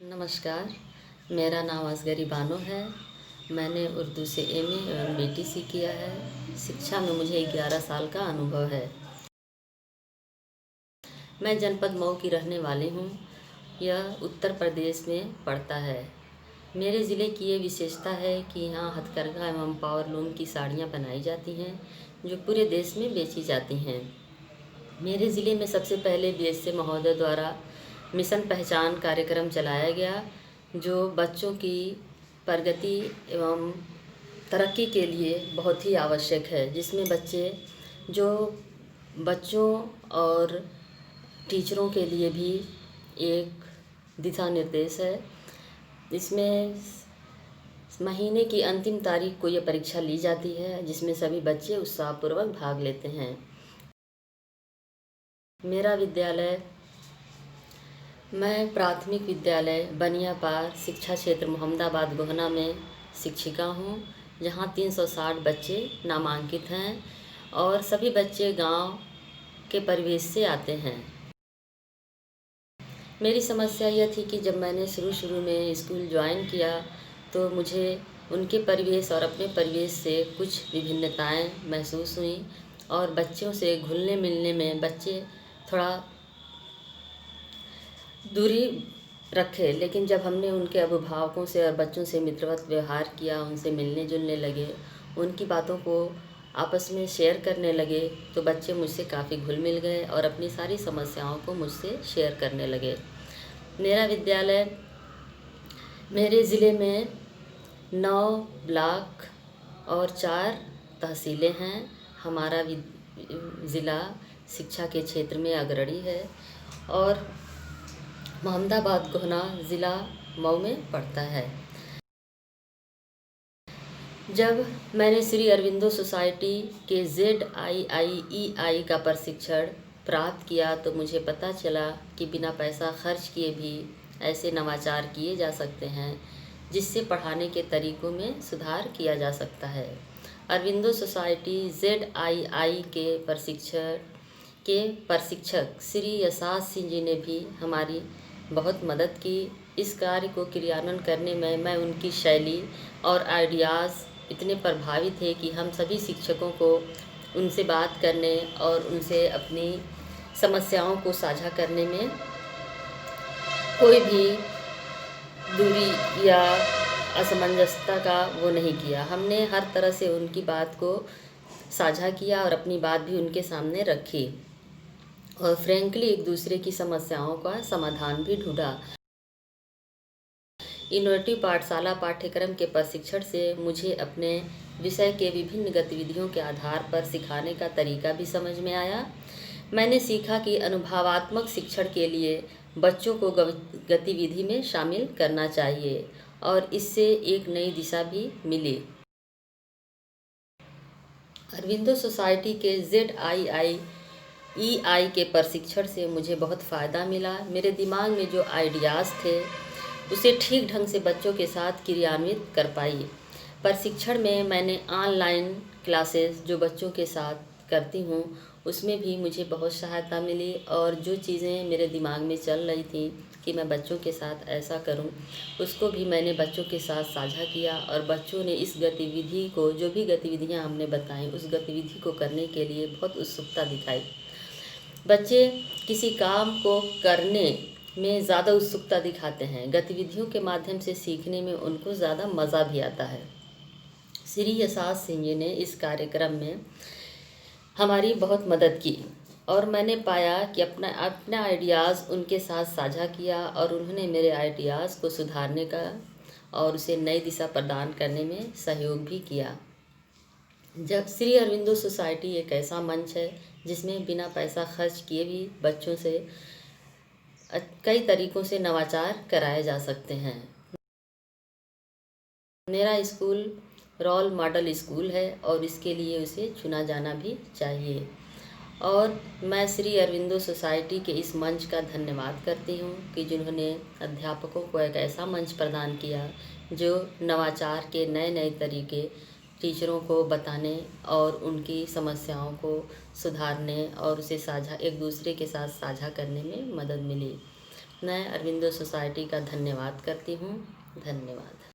नमस्कार, मेरा नाम असगरी बानो है। मैंने उर्दू से एमए एवं बीटीसी किया है। शिक्षा में मुझे 11 साल का अनुभव है। मैं जनपद मऊ की रहने वाली हूँ। यह उत्तर प्रदेश में पड़ता है। मेरे ज़िले की ये विशेषता है कि यहाँ हथकरघा एवं पावरलूम की साड़ियाँ बनाई जाती हैं, जो पूरे देश में बेची जाती हैं। मेरे ज़िले में सबसे पहले बीएसए महोदय द्वारा मिशन पहचान कार्यक्रम चलाया गया, जो बच्चों की प्रगति एवं तरक्की के लिए बहुत ही आवश्यक है, जिसमें बच्चों और टीचरों के लिए भी एक दिशा निर्देश है। इसमें महीने की अंतिम तारीख को यह परीक्षा ली जाती है, जिसमें सभी बच्चे उत्साहपूर्वक भाग लेते हैं। मेरा विद्यालय मैं प्राथमिक विद्यालय बनियापार शिक्षा क्षेत्र मोहम्मदाबाद गोहना में शिक्षिका हूँ, जहाँ 360 बच्चे नामांकित हैं और सभी बच्चे गांव के परिवेश से आते हैं। मेरी समस्या यह थी कि जब मैंने शुरू में स्कूल ज्वाइन किया तो मुझे उनके परिवेश और अपने परिवेश से कुछ विभिन्नताएं महसूस हुई और बच्चों से घुलने मिलने में बच्चे थोड़ा दूरी रखे। लेकिन जब हमने उनके अभिभावकों से और बच्चों से मित्रवत व्यवहार किया, उनसे मिलने जुलने लगे, उनकी बातों को आपस में शेयर करने लगे, तो बच्चे मुझसे काफ़ी घुल मिल गए और अपनी सारी समस्याओं को मुझसे शेयर करने लगे। मेरा विद्यालय मेरे ज़िले में 9 ब्लॉक और 4 तहसीलें हैं। हमारा ज़िला शिक्षा के क्षेत्र में अग्रणी है और मोहम्मदाबाद गोहना ज़िला मऊ में पड़ता है। जब मैंने श्री अरविंदो सोसाइटी के ZIIEI का प्रशिक्षण प्राप्त किया तो मुझे पता चला कि बिना पैसा खर्च किए भी ऐसे नवाचार किए जा सकते हैं, जिससे पढ़ाने के तरीक़ों में सुधार किया जा सकता है। अरविंदो सोसाइटी ZII के प्रशिक्षक श्री यशास सिंह जी ने भी हमारी बहुत मदद की। इस कार्य को क्रियान्वयन करने में मैं उनकी शैली और आइडियाज़ इतने प्रभावित थे कि हम सभी शिक्षकों को उनसे बात करने और उनसे अपनी समस्याओं को साझा करने में कोई भी दूरी या असमंजसता का वो नहीं किया। हमने हर तरह से उनकी बात को साझा किया और अपनी बात भी उनके सामने रखी और फ्रैंकली एक दूसरे की समस्याओं का समाधान भी ढूंढा। इनोवेटिव पाठशाला पाठ्यक्रम के प्रशिक्षण से मुझे अपने विषय के विभिन्न गतिविधियों के आधार पर सिखाने का तरीका भी समझ में आया। मैंने सीखा कि अनुभवात्मक शिक्षण के लिए बच्चों को गतिविधि में शामिल करना चाहिए और इससे एक नई दिशा भी मिली। अरविंदो सोसाइटी के ZIIEI के प्रशिक्षण से मुझे बहुत फ़ायदा मिला। मेरे दिमाग में जो आइडियाज़ थे उसे ठीक ढंग से बच्चों के साथ क्रियान्वित कर पाई। प्रशिक्षण में मैंने ऑनलाइन क्लासेस जो बच्चों के साथ करती हूँ, उसमें भी मुझे बहुत सहायता मिली और जो चीज़ें मेरे दिमाग में चल रही थी कि मैं बच्चों के साथ ऐसा करूं, उसको भी मैंने बच्चों के साथ साझा किया और बच्चों ने इस गतिविधि को, जो भी गतिविधियां हमने बताई, उस गतिविधि को करने के लिए बहुत उत्सुकता दिखाई। बच्चे किसी काम को करने में ज़्यादा उत्सुकता दिखाते हैं। गतिविधियों के माध्यम से सीखने में उनको ज़्यादा मज़ा भी आता है। श्री यशास सिंह जी ने इस कार्यक्रम में हमारी बहुत मदद की और मैंने पाया कि अपना आइडियाज़ उनके साथ साझा किया और उन्होंने मेरे आइडियाज़ को सुधारने का और उसे नई दिशा प्रदान करने में सहयोग भी किया। जब श्री अरविंदो सोसाइटी एक ऐसा मंच है जिसमें बिना पैसा खर्च किए भी बच्चों से कई तरीक़ों से नवाचार कराए जा सकते हैं। मेरा स्कूल रोल मॉडल स्कूल है और इसके लिए उसे चुना जाना भी चाहिए और मैं श्री अरविंदो सोसाइटी के इस मंच का धन्यवाद करती हूँ कि जिन्होंने अध्यापकों को एक ऐसा मंच प्रदान किया जो नवाचार के नए नए तरीके टीचरों को बताने और उनकी समस्याओं को सुधारने और उसे एक दूसरे के साथ साझा करने में मदद मिली। मैं अरविंदो सोसाइटी का धन्यवाद करती हूँ। धन्यवाद।